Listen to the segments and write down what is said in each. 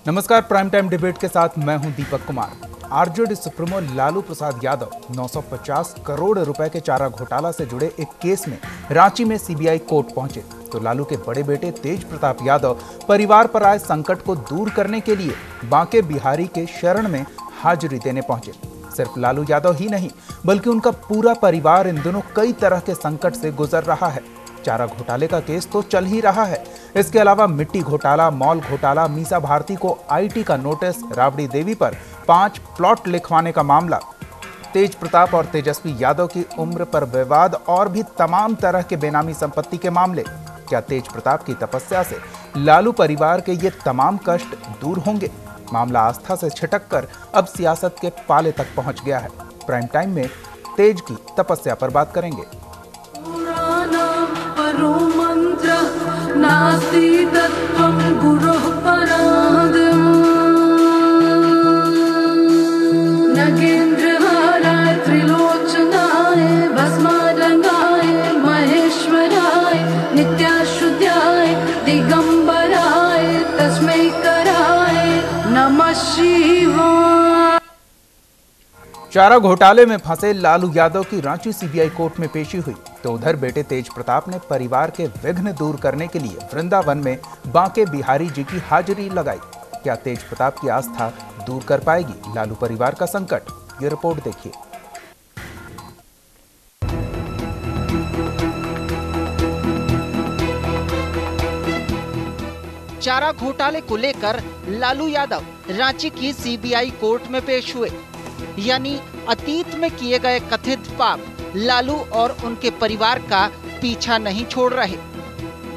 नमस्कार, prime time debate के साथ मैं हूं दीपक कुमार। आरजेडी सुप्रीमो लालू प्रसाद यादव 950 करोड़ रुपए के चारा घोटाला से जुड़े एक केस में रांची में सीबीआई कोर्ट पहुंचे तो लालू के बड़े बेटे तेज प्रताप यादव परिवार पर आए संकट को दूर करने के लिए बांके बिहारी के शरण में हाजिरी देने पहुंचे। सिर्फ लालू यादव ही नहीं बल्कि उनका पूरा परिवार इन दिनों कई तरह के संकट से गुजर रहा है। चारा घोटाले का केस तो चल ही रहा है, इसके अलावा मिट्टी घोटाला, मॉल घोटाला, मीसा भारती को आईटी का नोटिस, राबड़ी देवी पर 5 प्लॉट लिखवाने का मामला, तेज प्रताप और तेजस्वी यादव की उम्र पर विवाद और भी तमाम तरह के बेनामी संपत्ति के मामले। क्या तेज प्रताप की तपस्या से लालू परिवार के ये तमाम कष्ट दूर होंगे? मामला आस्था से छिटककर अब सियासत के पाले तक पहुंच गया है। प्राइम टाइम में तेज की तपस्या पर बात करेंगे। नास्ति तत्त्वं गुरुः परादम् नगेन्द्रहाराय त्रिलोचनाय भस्मारंगाय महेश्वराय नित्याशुद्धाय दिगंबराय तस्मै कराय नमः शिवाय। चारा घोटाले में फंसे लालू यादव की रांची सीबीआई कोर्ट में पेशी हुई तो उधर बेटे तेज प्रताप ने परिवार के विघ्न दूर करने के लिए वृंदावन में बांके बिहारी जी की हाजिरी लगाई। क्या तेज प्रताप की आस्था दूर कर पाएगी लालू परिवार का संकट? ये रिपोर्ट देखिए। चारा घोटाले को लेकर लालू यादव रांची की सीबीआई कोर्ट में पेश हुए। यानी अतीत में किए गए कथित पाप लालू और उनके परिवार का पीछा नहीं छोड़ रहे।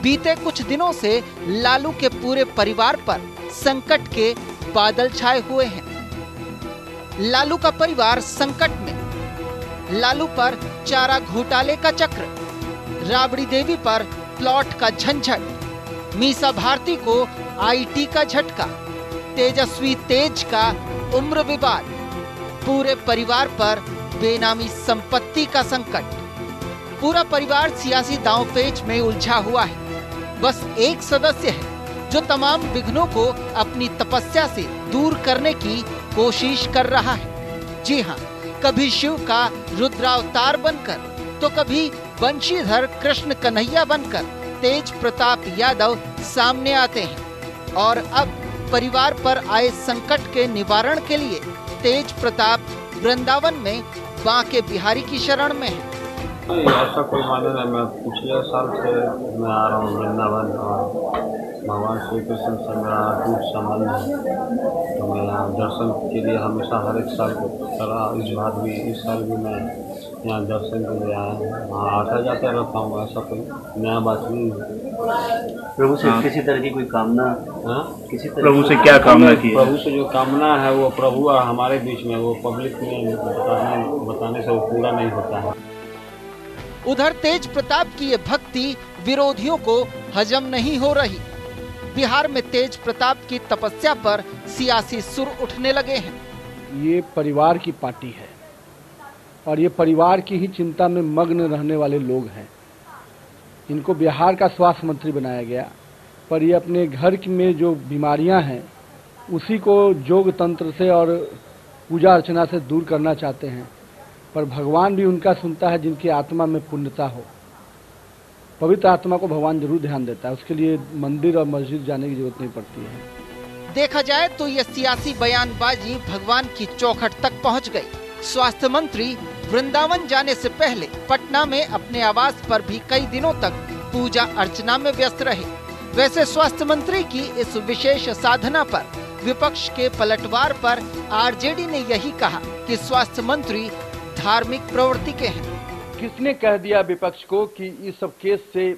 बीते कुछ दिनों से लालू के पूरे परिवार पर संकट के बादल छाए हुए हैं। लालू का परिवार संकट में। लालू पर चारा घोटाले का चक्र, राबड़ी देवी पर प्लॉट का झंझट, मीसा भारती को आईटी का झटका, तेजस्वी तेज का उम्र विवाद, पूरे परिवार पर बेनामी संपत्ति का संकट। पूरा परिवार सियासी दांवपेच में उलझा हुआ है। बस एक सदस्य है जो तमाम विघ्नों को अपनी तपस्या से दूर करने की कोशिश कर रहा है। जी हाँ, कभी शिव का रुद्रावतार बनकर तो कभी बंशीधर कृष्ण कन्हैया बनकर तेज प्रताप यादव सामने आते हैं और अब परिवार पर आए संकट के निवारण के लिए तेज प्रताप वृंदावन में बांके बिहारी की शरण में है। ऐसा कोई माने नहीं, मैं पिछले साल से मैं आ रहा हूँ वृंदावन और भगवान श्री कृष्ण से मेरा टूट संबंध है। तो मैं यहाँ दर्शन के लिए हमेशा हर एक साल को करा, इस साल भी मैं यहाँ दर्शन के लिए आया हूँ। वहाँ आता जाते रहता हूँ, ऐसा कोई नया बात नहीं है। प्रभु से किसी तरह की कोई कामना? किसी तरह प्रभु से क्या कामना की? प्रभु से जो कामना है वो प्रभु और हमारे बीच में, वो पब्लिक में बताने से वो पूरा नहीं होता है। उधर तेज प्रताप की ये भक्ति विरोधियों को हजम नहीं हो रही। बिहार में तेज प्रताप की तपस्या पर सियासी सुर उठने लगे हैं। ये परिवार की पार्टी है और ये परिवार की ही चिंता में मग्न रहने वाले लोग हैं। इनको बिहार का स्वास्थ्य मंत्री बनाया गया, पर ये अपने घर में जो बीमारियां हैं उसी को योग तंत्र से और पूजा अर्चना से दूर करना चाहते हैं। पर भगवान भी उनका सुनता है जिनकी आत्मा में पुण्यता हो। पवित्र आत्मा को भगवान जरूर ध्यान देता है, उसके लिए मंदिर और मस्जिद जाने की जरूरत नहीं पड़ती है। देखा जाए तो ये सियासी बयानबाजी भगवान की चौखट तक पहुंच गई। स्वास्थ्य मंत्री वृंदावन जाने से पहले पटना में अपने आवास पर भी कई दिनों तक पूजा अर्चना में व्यस्त रहे। वैसे स्वास्थ्य मंत्री की इस विशेष साधना पर विपक्ष के पलटवार पर आरजेडी ने यही कहा कि स्वास्थ्य मंत्री धार्मिक प्रवृत्ति के हैं। किसने कह दिया विपक्ष को कि इस सब केस से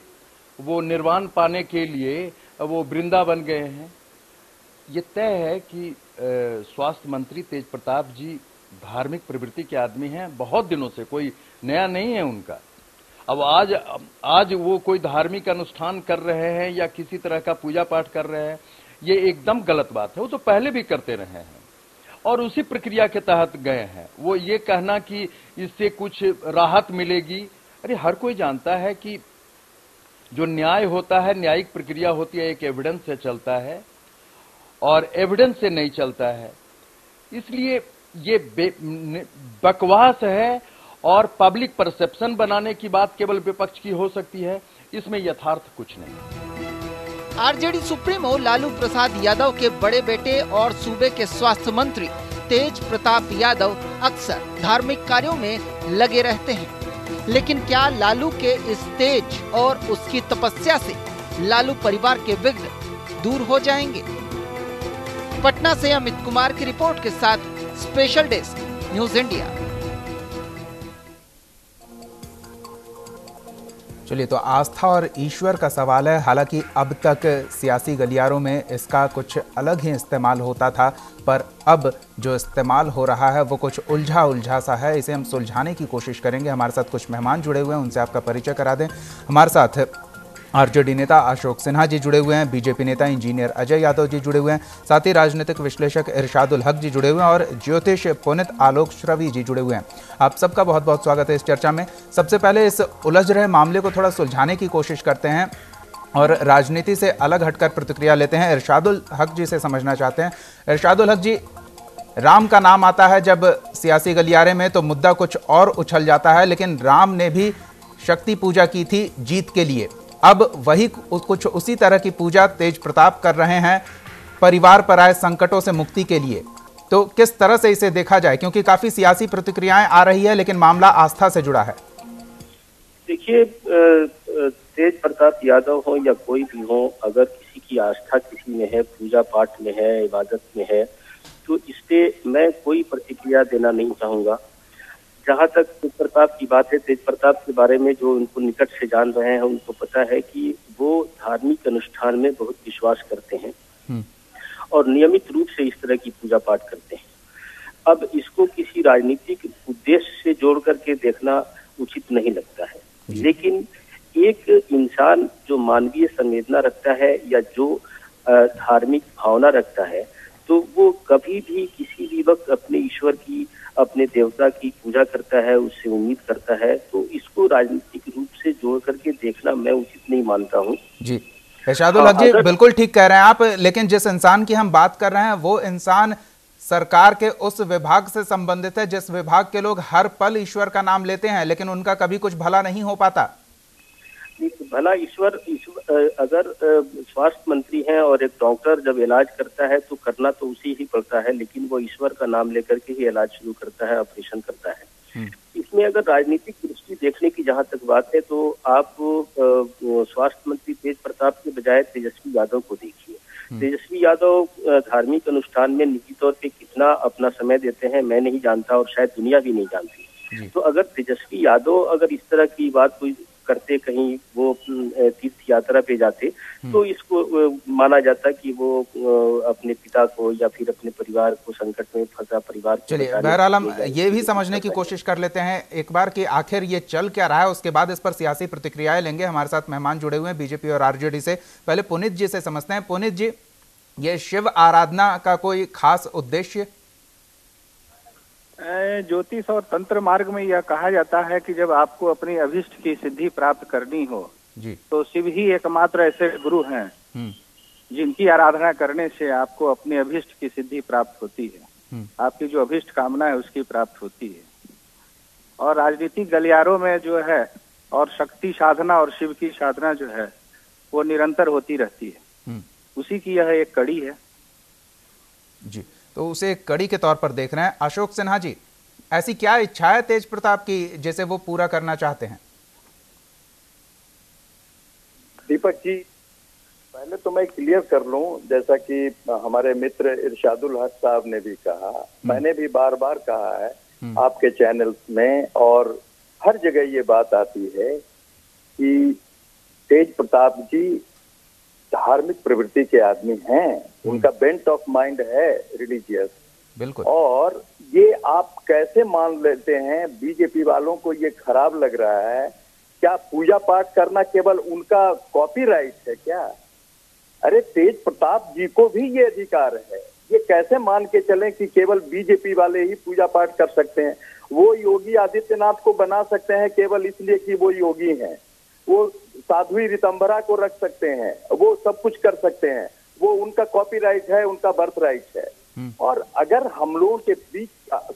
वो निर्वाण पाने के लिए वो वृंदावन गए हैं? ये तय है कि स्वास्थ्य मंत्री तेज प्रताप जी धार्मिक प्रवृत्ति के आदमी हैं, बहुत दिनों से, कोई नया नहीं है उनका। अब आज वो कोई धार्मिक अनुष्ठान कर रहे हैं या किसी तरह का पूजा पाठ कर रहे हैं, ये एकदम गलत बात है। वो तो पहले भी करते रहे हैं और उसी प्रक्रिया के तहत गए हैं। वो ये कहना कि इससे कुछ राहत मिलेगी, अरे हर कोई जानता है कि जो न्याय होता है, न्यायिक प्रक्रिया होती है, एक एविडेंस से चलता है और एविडेंस से नहीं चलता है। इसलिए ये बकवास है और पब्लिक परसेप्शन बनाने की बात केवल विपक्ष की हो सकती है, इसमें यथार्थ कुछ नहीं। आरजेडी सुप्रीमो लालू प्रसाद यादव के बड़े बेटे और सूबे के स्वास्थ्य मंत्री तेज प्रताप यादव अक्सर धार्मिक कार्यों में लगे रहते हैं, लेकिन क्या लालू के इस तेज और उसकी तपस्या से लालू परिवार के विघ्न दूर हो जाएंगे? पटना से अमित कुमार की रिपोर्ट के साथ स्पेशल डेस्क न्यूज इंडिया। चलिए, तो आस्था और ईश्वर का सवाल है। हालांकि अब तक सियासी गलियारों में इसका कुछ अलग ही इस्तेमाल होता था, पर अब जो इस्तेमाल हो रहा है वो कुछ उलझा सा है। इसे हम सुलझाने की कोशिश करेंगे। हमारे साथ कुछ मेहमान जुड़े हुए हैं, उनसे आपका परिचय करा दें। हमारे साथ आरजेडी नेता अशोक सिन्हा जी जुड़े हुए हैं, बीजेपी नेता इंजीनियर अजय यादव जी जुड़े हुए हैं, साथ ही राजनीतिक विश्लेषक इरशादुल हक जी जुड़े हुए हैं और ज्योतिष पुनित आलोक श्रवी जी जुड़े हुए हैं। आप सबका बहुत बहुत स्वागत है इस चर्चा में। सबसे पहले इस उलझ रहे मामले को थोड़ा सुलझाने की कोशिश करते हैं और राजनीति से अलग हटकर प्रतिक्रिया लेते हैं। इरशादुल हक जी से समझना चाहते हैं। इरशादुल हक जी, राम का नाम आता है जब सियासी गलियारे में तो मुद्दा कुछ और उछल जाता है, लेकिन राम ने भी शक्ति पूजा की थी जीत के लिए। अब वही कुछ उसी तरह की पूजा तेज प्रताप कर रहे हैं परिवार पर आए संकटों से मुक्ति के लिए। तो किस तरह से इसे देखा जाए, क्योंकि काफी सियासी प्रतिक्रियाएं आ रही है, लेकिन मामला आस्था से जुड़ा है। देखिए, तेज प्रताप यादव हो या कोई भी हो, अगर किसी की आस्था किसी में है, पूजा पाठ में है, इबादत में है, तो इस पे मैं कोई प्रतिक्रिया देना नहीं चाहूंगा। जहां तक तेज प्रताप की बात है, तेज प्रताप के बारे में जो उनको निकट से जान रहे हैं उनको पता है कि वो धार्मिक अनुष्ठान में बहुत विश्वास करते हैं और नियमित रूप से इस तरह की पूजा पाठ करते हैं। अब इसको किसी राजनीतिक उद्देश्य से जोड़ करके देखना उचित नहीं लगता है, लेकिन एक इंसान जो मानवीय संवेदना रखता है या जो धार्मिक भावना रखता है, तो वो कभी भी किसी भी वक्त अपने ईश्वर की, अपने देवता की पूजा करता है, उससे उम्मीद करता है। तो इसको राजनीतिक रूप से जोड़ करके देखना मैं उचित नहीं मानता हूँ। जी, इरशादुल हक जी बिल्कुल ठीक कह रहे हैं आप, लेकिन जिस इंसान की हम बात कर रहे हैं वो इंसान सरकार के उस विभाग से संबंधित है जिस विभाग के लोग हर पल ईश्वर का नाम लेते हैं, लेकिन उनका कभी कुछ भला नहीं हो पाता। भला ईश्वर अगर स्वास्थ्य मंत्री हैं और एक डॉक्टर जब इलाज करता है तो करना तो उसी ही पड़ता है, लेकिन वो ईश्वर का नाम लेकर के ही इलाज शुरू करता है, ऑपरेशन करता है। इसमें अगर राजनीतिक दृष्टि देखने की जहां तक बात है, तो आप स्वास्थ्य मंत्री तेज प्रताप के बजाय तेजस्वी यादव को देखिए। तेजस्वी यादव धार्मिक अनुष्ठान में निजी तौर पे कितना अपना समय देते हैं मैं नहीं जानता और शायद दुनिया भी नहीं जानती। तो अगर तेजस्वी यादव अगर इस तरह की बात कोई करते, कहीं वो तीर्थ यात्रा पे जाते, तो इसको माना जाता कि वो अपने पिता को या फिर अपने परिवार को, संकट में फंसा परिवार। चलिए, बहरहाल हम ये भी समझने की कोशिश कर लेते हैं एक बार कि आखिर ये चल क्या रहा है, उसके बाद इस पर सियासी प्रतिक्रियाएं लेंगे। हमारे साथ मेहमान जुड़े हुए हैं बीजेपी और आरजेडी से। पहले पुनित जी से समझते हैं। पुनित जी, ये शिव आराधना का कोई खास उद्देश्य? ज्योतिष और तंत्र मार्ग में यह कहा जाता है कि जब आपको अपनी अभिष्ट की सिद्धि प्राप्त करनी हो जी, तो शिव ही एकमात्र ऐसे गुरु हैं जिनकी आराधना करने से आपको अपनी अभिष्ट की सिद्धि प्राप्त होती है, आपकी जो अभिष्ट कामना है उसकी प्राप्त होती है। और राजनीतिक गलियारों में जो है और शक्ति साधना और शिव की साधना जो है वो निरंतर होती रहती है, उसी की यह एक कड़ी है जी। तो उसे एक कड़ी के तौर पर देख रहे हैं। अशोक सिन्हा जी, ऐसी क्या इच्छा है तेज प्रताप की जिसे वो पूरा करना चाहते हैं? दीपक जी, पहले तो मैं क्लियर कर लूं, जैसा कि हमारे मित्र इरशादुल हक साहब ने भी कहा, मैंने भी बार बार कहा है आपके चैनल में, और हर जगह ये बात आती है कि तेज प्रताप जी धार्मिक प्रवृत्ति के आदमी हैं, उनका बेंट ऑफ माइंड है रिलीजियस। बिल्कुल। और ये आप कैसे मान लेते हैं, बीजेपी वालों को ये खराब लग रहा है क्या? पूजा पाठ करना केवल उनका कॉपीराइट है क्या? अरे तेज प्रताप जी को भी ये अधिकार है। ये कैसे मान के चलें कि केवल बीजेपी वाले ही पूजा पाठ कर सकते हैं? वो योगी आदित्यनाथ को बना सकते हैं केवल इसलिए कि वो योगी हैं, वो साध्वी रितंभरा को रख सकते हैं, वो सब कुछ कर सकते हैं, वो उनका कॉपीराइट है, उनका बर्थ राइट है। और अगर हम लोगों के बीच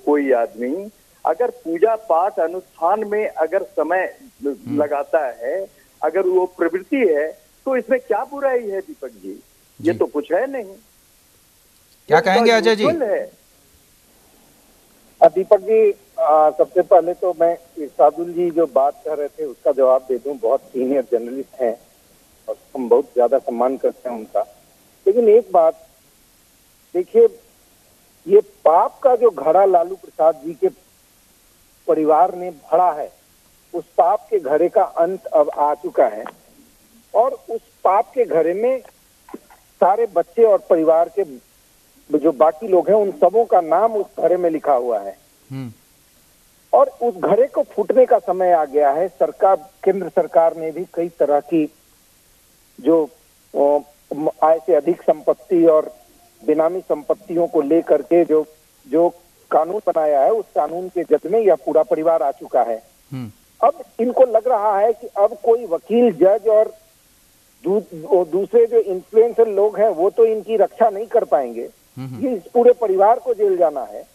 कोई आदमी अगर पूजा पाठ अनुष्ठान में अगर समय लगाता है, अगर वो प्रवृत्ति है, तो इसमें क्या बुराई है दीपक जी? ये तो कुछ है नहीं। क्या कहेंगे अजय जी? दीपक जी, सबसे पहले तो मैं इरशादुल जी जो बात कर रहे थे उसका जवाब दे दूं। बहुत सीनियर जर्नलिस्ट हैं और हम बहुत ज्यादा सम्मान करते हैं उनका। लेकिन एक बात देखिए, ये पाप का जो घड़ा लालू प्रसाद जी के परिवार ने भरा है, उस पाप के घड़े का अंत अब आ चुका है और उस पाप के घड़े में सारे बच्चे और परिवार के जो बाकी लोग हैं उन सबों का नाम उस घड़े में लिखा हुआ है और उस घड़े को फूटने का समय आ गया है। सरकार, केंद्र सरकार ने भी कई तरह की जो आय से अधिक संपत्ति और बेनामी संपत्तियों को लेकर के जो कानून बनाया है, उस कानून के जद में यह पूरा परिवार आ चुका है। अब इनको लग रहा है कि अब कोई वकील, जज और दूसरे जो इन्फ्लुएंसर लोग हैं वो तो इनकी रक्षा नहीं कर पाएंगे, ये इस पूरे परिवार को जेल जाना है।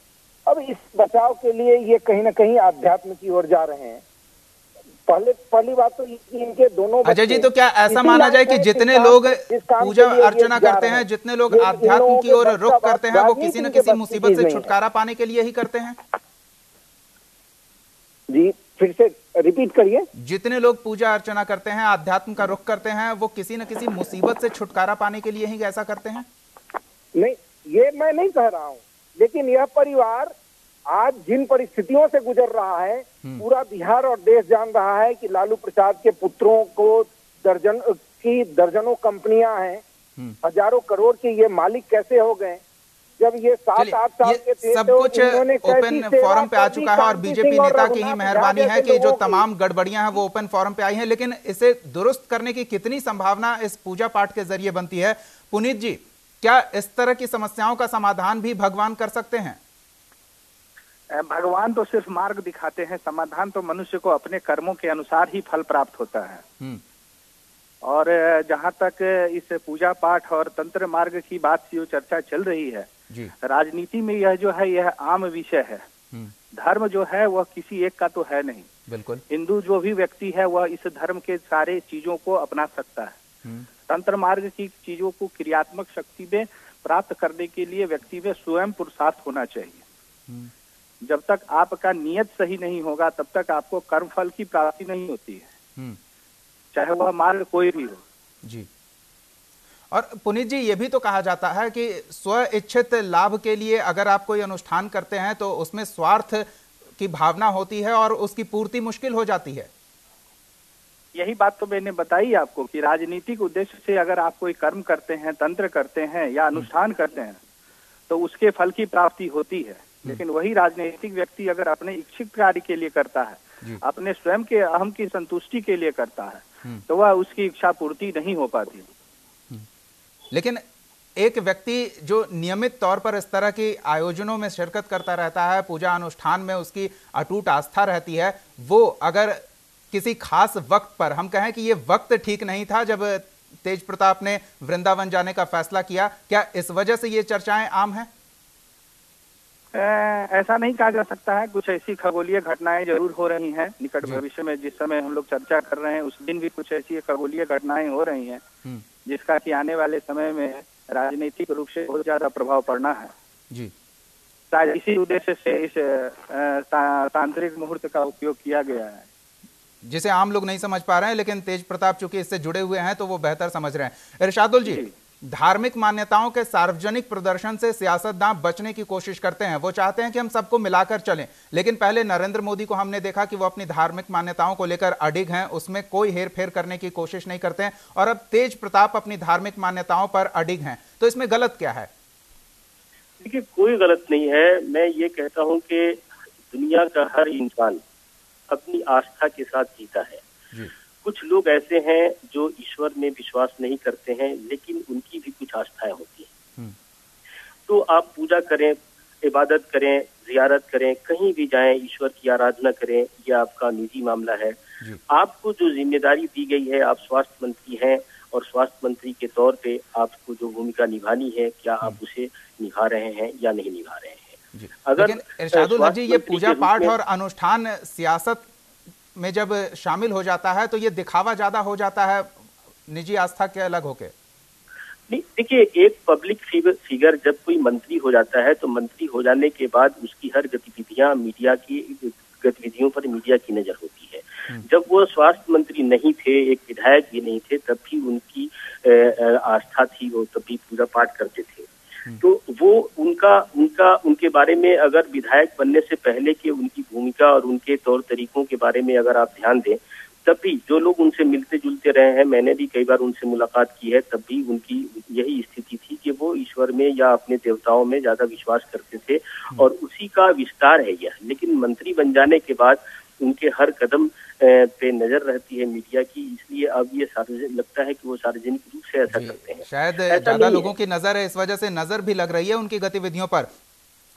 अब इस बचाव के लिए ये कहीं ना कहीं आध्यात्म की ओर जा रहे हैं। पहली बात तो इनके दोनों अजय जी, तो क्या ऐसा माना जाए कि जितने लोग पूजा अर्चना करते हैं, जितने लोग आध्यात्म की ओर रुख करते हैं, वो किसी न किसी मुसीबत से छुटकारा पाने के लिए ही करते हैं? जी, फिर से रिपीट करिए। जितने लोग पूजा अर्चना करते हैं, आध्यात्म का रुख करते हैं, वो किसी न किसी मुसीबत से छुटकारा पाने के लिए ही ऐसा करते हैं? नहीं, ये मैं नहीं कह रहा हूं, लेकिन यह परिवार आज जिन परिस्थितियों से गुजर रहा है, पूरा बिहार और देश जान रहा है कि लालू प्रसाद के पुत्रों को दर्जनों कंपनियां हैं, हजारों करोड़ के ये मालिक कैसे हो गए। जब ये 7-8 साल के थे सब तो कुछ ओपन फोरम पे आ चुका है और बीजेपी नेता की ही मेहरबानी है कि जो तमाम गड़बड़ियां हैं वो ओपन फोरम पे आई हैं। लेकिन इसे दुरुस्त करने की कितनी संभावना इस पूजा पाठ के जरिए बनती है? पुनीत जी, क्या इस तरह की समस्याओं का समाधान भी भगवान कर सकते हैं? भगवान तो सिर्फ मार्ग दिखाते हैं, समाधान तो मनुष्य को अपने कर्मों के अनुसार ही फल प्राप्त होता है। और जहाँ तक इस पूजा पाठ और तंत्र मार्ग की बात जो चर्चा चल रही है, राजनीति में यह जो है यह आम विषय है। धर्म जो है वह किसी एक का तो है नहीं। बिल्कुल। हिंदू जो भी व्यक्ति है वह इस धर्म के सारे चीजों को अपना सकता है। तंत्र मार्ग की चीजों को क्रियात्मक शक्ति में प्राप्त करने के लिए व्यक्ति में स्वयं पुरुषार्थ होना चाहिए। जब तक आपका नियत सही नहीं होगा तब तक आपको कर्म फल की प्राप्ति नहीं होती है, चाहे वह मार्ग कोई भी हो। जी। और पुनीत जी, ये भी तो कहा जाता है कि स्व इच्छित लाभ के लिए अगर आप कोई अनुष्ठान करते हैं तो उसमें स्वार्थ की भावना होती है और उसकी पूर्ति मुश्किल हो जाती है। यही बात तो मैंने बताई आपको कि राजनीतिक उद्देश्य से अगर आप कोई कर्म करते हैं, तंत्र करते हैं या अनुष्ठान करते हैं तो उसके फल की प्राप्ति होती है। लेकिन वही राजनीतिक व्यक्ति अगर अपने इच्छित कार्य के लिए करता है, अपने स्वयं के अहम की संतुष्टि के लिए करता है, तो वह उसकी इच्छा पूर्ति नहीं हो पाती। लेकिन एक व्यक्ति जो नियमित तौर पर इस तरह के आयोजनों में शिरकत करता रहता है, पूजा अनुष्ठान में उसकी अटूट आस्था रहती है, वो अगर किसी खास वक्त पर, हम कहें कि ये वक्त ठीक नहीं था जब तेज प्रताप ने वृंदावन जाने का फैसला किया, क्या इस वजह से ये चर्चाएं आम हैं? ऐसा नहीं कहा जा सकता है। कुछ ऐसी खगोलीय घटनाएं जरूर हो रही हैं निकट भविष्य में। जिस समय हम लोग चर्चा कर रहे हैं उस दिन भी कुछ ऐसी खगोलीय घटनाएं हो रही हैं जिसका कि आने वाले समय में राजनीतिक रूप से बहुत ज्यादा प्रभाव पड़ना है। जी। शायद इसी उद्देश्य से इस तांत्रिक मुहूर्त का उपयोग किया गया है। जिसे आम लोग नहीं समझ पा रहे हैं, लेकिन तेज प्रताप चूंकि इससे जुड़े हुए हैं तो वो बेहतर समझ रहे हैं। इरशादुल जी, धार्मिक मान्यताओं के सार्वजनिक प्रदर्शन से सियासतदान बचने की कोशिश करते हैं। वो चाहते हैं कि हम सबको मिलाकर चलें, लेकिन पहले नरेंद्र मोदी को हमने देखा कि वो अपनी धार्मिक मान्यताओं को लेकर अडिग हैं, उसमें कोई हेरफेर करने की कोशिश नहीं करते हैं, और अब तेज प्रताप अपनी धार्मिक मान्यताओं पर अडिग हैं। तो इसमें गलत क्या है? देखिए, कोई गलत नहीं है। मैं ये कहता हूं कि दुनिया का हर इंसान अपनी आस्था के साथ जीता है। कुछ लोग ऐसे हैं जो ईश्वर में विश्वास नहीं करते हैं, लेकिन उनकी भी कुछ आस्थाएं होती हैं। तो आप पूजा करें, इबादत करें, जियारत करें, कहीं भी जाएं, ईश्वर की आराधना करें, यह आपका निजी मामला है। आपको जो जिम्मेदारी दी गई है, आप स्वास्थ्य मंत्री हैं और स्वास्थ्य मंत्री के तौर पे आपको जो भूमिका निभानी है, क्या आप उसे निभा रहे हैं या नहीं निभा रहे हैं? अगर इरशादुल जी, ये पूजा पाठ और अनुष्ठान सियासत में जब शामिल हो जाता है तो ये दिखावा ज्यादा हो जाता है, निजी आस्था के अलग होके। नहीं, देखिए, एक पब्लिक फिगर जब कोई मंत्री हो जाता है तो मंत्री हो जाने के बाद उसकी हर गतिविधियां मीडिया की गतिविधियों पर मीडिया की नजर होती है। जब वो स्वास्थ्य मंत्री नहीं थे, एक विधायक भी नहीं थे, तब भी उनकी आस्था थी, वो तब भी पूजा पाठ करते थे। तो वो उनके बारे में अगर विधायक बनने से पहले के उनकी भूमिका और उनके तौर तरीकों के बारे में अगर आप ध्यान दें, तब भी जो लोग उनसे मिलते जुलते रहे हैं, मैंने भी कई बार उनसे मुलाकात की है, तब भी उनकी यही स्थिति थी कि वो ईश्वर में या अपने देवताओं में ज्यादा विश्वास करते थे, और उसी का विस्तार है यह। लेकिन मंत्री बन जाने के बाद उनके हर कदम पे नजर रहती है मीडिया की, इसलिए अब ये लगता है कि वो सार्वजनिक रूप से ऐसा करते हैं। शायद ज्यादा लोगों की नजर है, इस वजह से नजर भी लग रही है उनकी गतिविधियों पर।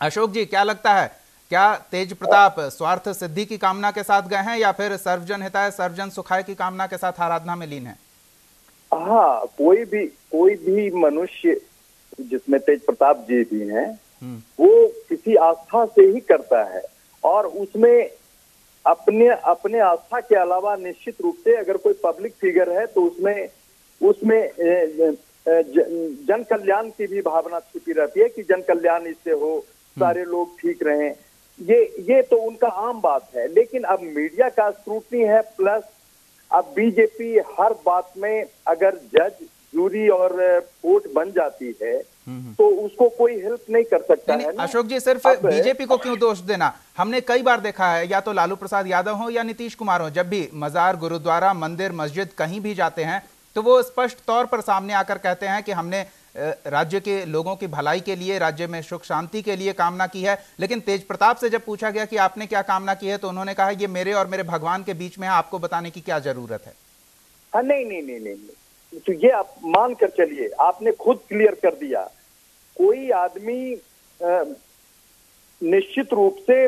अशोक जी, क्या लगता है, क्या तेज प्रताप स्वार्थ सिद्धि की कामना के साथ गए हैं या फिर सर्वजन हिताय सर्वजन सुखाय की कामना के साथ आराधना में लीन है? हाँ, कोई भी मनुष्य, जिसमें तेज प्रताप जी भी हैं, वो किसी आस्था से ही करता है, और उसमें अपने आस्था के अलावा निश्चित रूप से अगर कोई पब्लिक फिगर है तो उसमें जन कल्याण की भी भावना छिपी रहती है कि जन कल्याण इससे हो, सारे लोग ठीक रहें। ये तो उनका आम बात है। लेकिन अब मीडिया का स्क्रूटनी है, प्लस अब बीजेपी हर बात में अगर जज, जूरी और कोर्ट बन जाती है तो उसको कोई हेल्प नहीं कर सकता है ना। अशोक जी, सिर्फ बीजेपी को क्यों दोष देना? हमने कई बार देखा है, या तो लालू प्रसाद यादव हो या नीतीश कुमार हो, जब भी मजार, गुरुद्वारा, मंदिर, मस्जिद कहीं भी जाते हैं तो वो स्पष्ट तौर पर सामने आकर कहते हैं कि हमने राज्य के लोगों की भलाई के लिए, राज्य में सुख शांति के लिए कामना की है। लेकिन तेज प्रताप से जब पूछा गया कि आपने क्या कामना की है, तो उन्होंने कहा ये मेरे और मेरे भगवान के बीच में है, आपको बताने की क्या जरूरत है? हाँ, नहीं, तो ये आप मान कर चलिए, आपने खुद क्लियर कर दिया। कोई आदमी निश्चित रूप से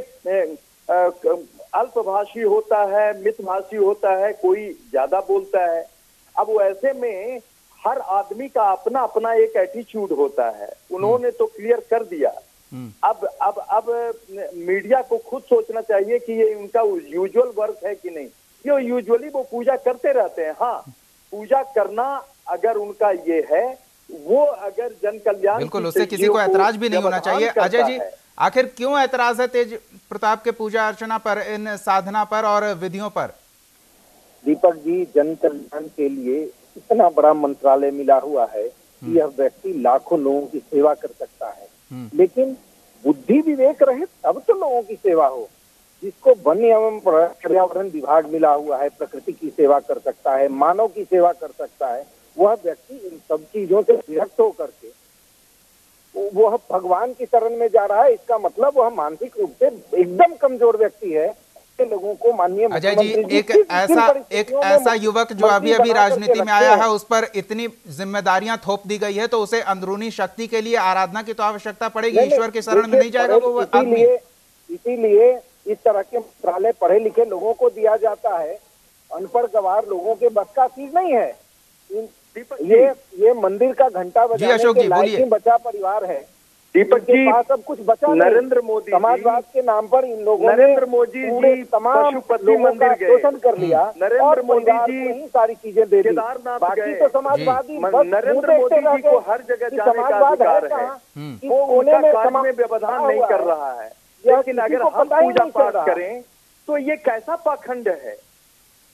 अल्पभाषी होता है, मितभाषी होता है, कोई ज्यादा बोलता है। अब वो ऐसे में हर आदमी का अपना अपना एक एटीट्यूड होता है। उन्होंने तो क्लियर कर दिया। अब मीडिया को खुद सोचना चाहिए कि ये उनका यूजुअल वर्क है कि नहीं। ये यूजुअली वो पूजा करते रहते हैं। हाँ, पूजा करना अगर उनका ये है, वो अगर जन कल्याण, बिल्कुल, उससे किसी को ऐतराज भी नहीं होना चाहिए। अजय जी, आखिर क्यों ऐतराज है तेज प्रताप के पूजा अर्चना पर, इन साधना पर और विधियों पर? दीपक जी, जन कल्याण के लिए इतना बड़ा मंत्रालय मिला हुआ है कि यह व्यक्ति लाखों लोगों की सेवा कर सकता है, लेकिन बुद्धि विवेक रहे तब तो लोगों की सेवा हो। जिसको वन एवं पर्यावरण विभाग मिला हुआ है, प्रकृति की सेवा कर सकता है, मानव की सेवा कर सकता है, वह व्यक्ति इन सब चीजों से विरक्त होकर के वह भगवान की शरण में जा रहा है। इसका मतलब वह मानसिक रूप से एकदम कमजोर व्यक्ति है। लोगों को माननीय अजय जी, एक ऐसा युवक जो अभी राजनीति में आया है, उस पर इतनी जिम्मेदारियां थोप दी गई है, तो उसे अंदरूनी शक्ति के लिए आराधना की तो आवश्यकता पड़ेगी। ईश्वर की शरण में नहीं जाएगा वो आदमी। इसीलिए इस तरह के मंत्रालय पढ़े लिखे लोगों को दिया जाता है। अनपढ़ गवार लोगों के बस का चीज नहीं है। ये मंदिर का घंटा बजाने के लायक ही बचा परिवार है। दीपक जी, सब कुछ बचा। नरेंद्र मोदी समाजवाद के नाम पर इन लोगों नरेंद्र मोदी जी तमाम पशुपति मंदिर गए, शोषण कर लिया। नरेंद्र मोदी जी सारी चीजें दे दी। बाकी तो समाजवादी नरेंद्र मोदी जी को हर जगह जाने का अधिकार है। वो उनका कार्य में व्यवधान नहीं कर रहा है। लेकिन अगर हम पूजा पाठ करें तो ये कैसा पाखंड है?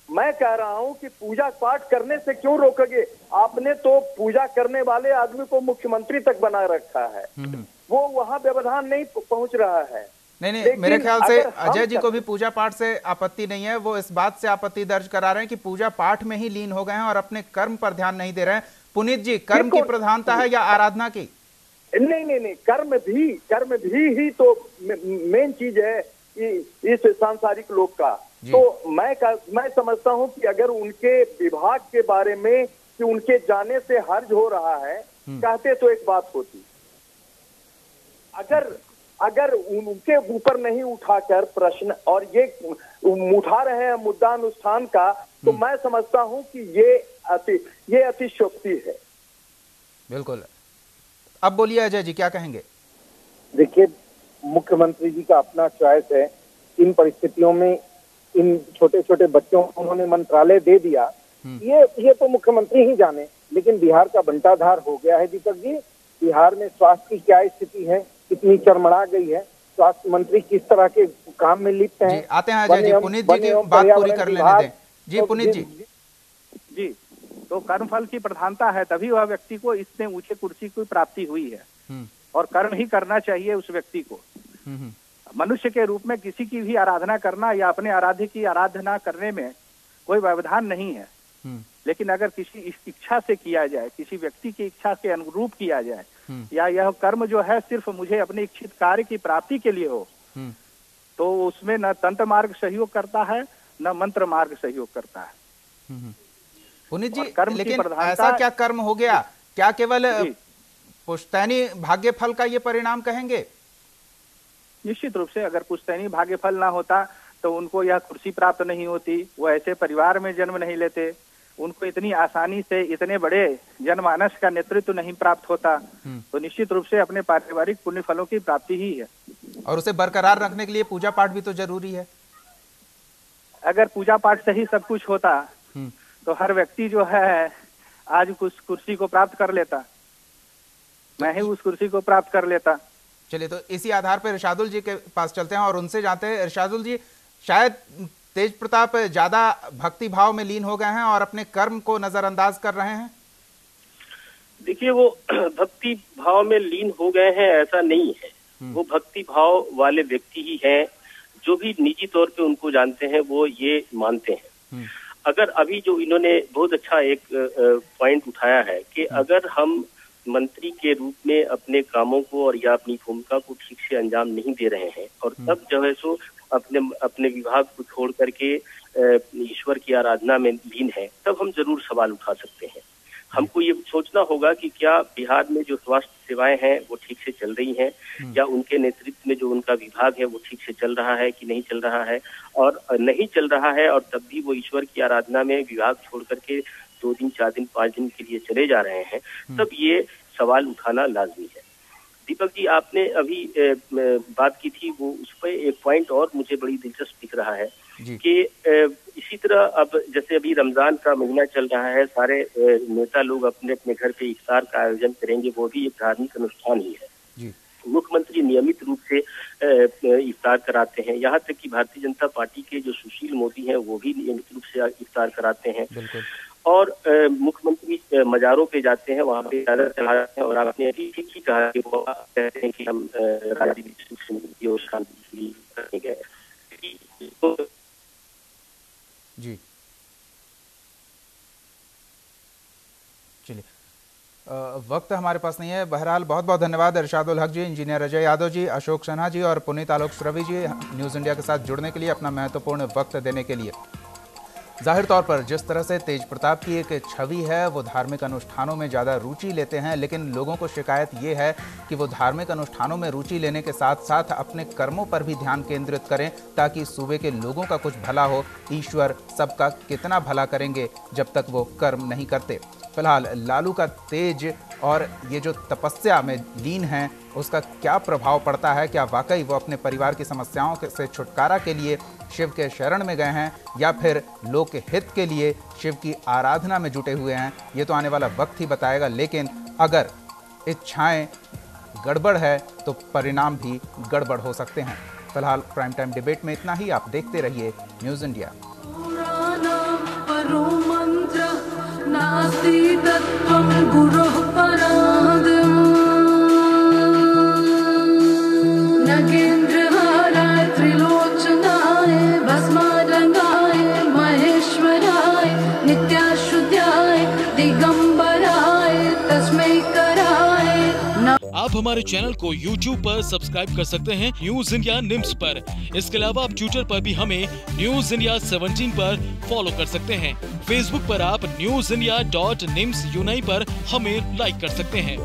मैं कह रहा हूं कि पूजा पाठ करने से क्यों रोकोगे? आपने तो पूजा करने वाले आदमी को मुख्यमंत्री तक बना रखा है, वो वहां व्यवधान नहीं पहुंच रहा है। नहीं, मेरे ख्याल से अजय जी को भी पूजा पाठ से आपत्ति नहीं है, वो इस बात से आपत्ति दर्ज करा रहे हैं कि पूजा पाठ में ही लीन हो गए हैं और अपने कर्म पर ध्यान नहीं दे रहे हैं। पुनीत जी, कर्म की प्रधानता है या आराधना की? नहीं, कर्म भी ही तो मेन चीज है इस सांसारिक लोक का। तो मैं समझता हूं कि अगर उनके विभाग के बारे में कि उनके जाने से हर्ज हो रहा है कहते तो एक बात होती। अगर उनके ऊपर नहीं उठाकर प्रश्न और ये उठा रहे हैं मुद्दा अनुष्ठान का, तो मैं समझता हूं कि ये अतिशयोक्ति है। बिल्कुल। अब बोलिए अजय जी, क्या कहेंगे? देखिए, मुख्यमंत्री जी का अपना चॉइस है। इन परिस्थितियों में इन छोटे छोटे बच्चों को उन्होंने मंत्रालय दे दिया, ये तो मुख्यमंत्री ही जाने। लेकिन बिहार का बंटाधार हो गया है दीपक जी। बिहार में स्वास्थ्य की क्या स्थिति है, कितनी चरमरा गई है। स्वास्थ्य मंत्री किस तरह के काम में लिप्त हैं। आते हैं अजय जी, पुनीत जी की बात पूरी कर लेने दें। जी पुनीत जी। तो कर्मफल की प्रधानता है, तभी वह व्यक्ति को इतने ऊंचे कुर्सी की प्राप्ति हुई है और कर्म ही करना चाहिए उस व्यक्ति को। मनुष्य के रूप में किसी की भी आराधना करना या अपने आराध्य की आराधना करने में कोई व्यवधान नहीं है, लेकिन अगर किसी इच्छा से किया जाए, किसी व्यक्ति की इच्छा के अनुरूप किया जाए, या यह कर्म जो है सिर्फ मुझे अपने इच्छित कार्य की प्राप्ति के लिए हो, तो उसमें न तंत्र मार्ग सहयोग करता है न मंत्र मार्ग सहयोग करता है। पुनीत जी, लेकिन ऐसा क्या कर्म हो गया? क्या केवल पुश्तैनी भाग्य फल का ये परिणाम कहेंगे? निश्चित रूप से अगर पुश्तैनी भाग्य फल ना होता तो उनको यह कुर्सी प्राप्त नहीं होती, वो ऐसे परिवार में जन्म नहीं लेते, उनको इतनी आसानी से इतने बड़े जनमानस का नेतृत्व नहीं प्राप्त होता। तो निश्चित रूप से अपने पारिवारिक पुण्य फलों की प्राप्ति ही है। और उसे बरकरार रखने के लिए पूजा पाठ भी तो जरूरी है। अगर पूजा पाठ से ही सब कुछ होता तो हर व्यक्ति जो है आज उस कुर्सी को प्राप्त कर लेता, मैं ही उस कुर्सी को प्राप्त कर लेता। चलिए, तो इसी आधार पर इरशादुल जी के पास चलते हैं और उनसे जानते हैं। इरशादुल जी, शायद तेज प्रताप ज्यादा भक्ति भाव में लीन हो गए हैं और अपने कर्म को नजरअंदाज कर रहे हैं। देखिए, वो भक्ति भाव में लीन हो गए हैं ऐसा नहीं है। वो भक्ति भाव वाले व्यक्ति ही हैं, जो भी निजी तौर पे उनको जानते हैं वो ये मानते हैं। अगर अभी जो इन्होंने बहुत अच्छा एक पॉइंट उठाया है कि अगर हम मंत्री के रूप में अपने कामों को और या अपनी भूमिका को ठीक से अंजाम नहीं दे रहे हैं और तब जो है सो अपने विभाग को छोड़ करके ईश्वर की आराधना में लीन है, तब हम जरूर सवाल उठा सकते हैं। हमको ये सोचना होगा कि क्या बिहार में जो स्वास्थ्य सेवाएं हैं वो ठीक से चल रही हैं, या उनके नेतृत्व में जो उनका विभाग है वो ठीक से चल रहा है कि नहीं चल रहा है। और नहीं चल रहा है और तब भी वो ईश्वर की आराधना में विभाग छोड़ करके 2 दिन 4 दिन 5 दिन के लिए चले जा रहे हैं, तब ये सवाल उठाना लाजमी है। दीपक जी, आपने अभी बात की थी, वो उस पर एक पॉइंट और मुझे बड़ी दिलचस्प दिख रहा है कि इसी तरह अब जैसे अभी रमजान का महीना चल रहा है, सारे नेता लोग अपने अपने घर पे इफ्तार का आयोजन करेंगे, वो भी एक धार्मिक अनुष्ठान ही है। मुख्यमंत्री नियमित रूप से इफ्तार कराते हैं, यहाँ तक कि भारतीय जनता पार्टी के जो सुशील मोदी हैं वो भी नियमित रूप से इफ्तार कराते हैं। और मुख्यमंत्री मजारों पे जाते हैं, वहाँ पे चादर चढ़ाते हैं। और आपने अभी ठीक ही कहा कि वो कहते हैं कि हम राजनीतिक और शांति करने गए। जी चलिए, वक्त हमारे पास नहीं है। बहरहाल बहुत बहुत धन्यवाद इरशादुल हक जी, इंजीनियर अजय यादव जी, अशोक सिन्हा जी और पुनीत आलोक श्रवी जी न्यूज़ इंडिया के साथ जुड़ने के लिए, अपना महत्वपूर्ण वक्त देने के लिए। जाहिर तौर पर जिस तरह से तेज प्रताप की एक छवि है, वो धार्मिक अनुष्ठानों में ज़्यादा रुचि लेते हैं, लेकिन लोगों को शिकायत ये है कि वो धार्मिक अनुष्ठानों में रुचि लेने के साथ साथ अपने कर्मों पर भी ध्यान केंद्रित करें ताकि सूबे के लोगों का कुछ भला हो। ईश्वर सबका कितना भला करेंगे जब तक वो कर्म नहीं करते। फिलहाल लालू का तेज और ये जो तपस्या में लीन हैं उसका क्या प्रभाव पड़ता है? क्या वाकई वो अपने परिवार की समस्याओं से छुटकारा के लिए शिव के शरण में गए हैं या फिर लोक हित के लिए शिव की आराधना में जुटे हुए हैं? ये तो आने वाला वक्त ही बताएगा। लेकिन अगर इच्छाएं गड़बड़ है तो परिणाम भी गड़बड़ हो सकते हैं। फिलहाल प्राइम टाइम डिबेट में इतना ही। आप देखते रहिए न्यूज़ इंडिया। परो मंत्र नास्ति तत्त्वं गुरुः पराद् नगेन्द्रहाराय त्रिलोचनाय भस्मारंगाय महेश्वराय नित्याशुद्धाय दिगंबराय तस्मै कराय। आप हमारे चैनल को YouTube पर सब्सक्राइब कर सकते हैं न्यूज इंडिया निम्स पर। इसके अलावा आप ट्विटर पर भी हमें न्यूज इंडिया 17 पर फॉलो कर सकते हैं। फेसबुक पर आप newsindia.nimsuni पर हमें लाइक कर सकते हैं।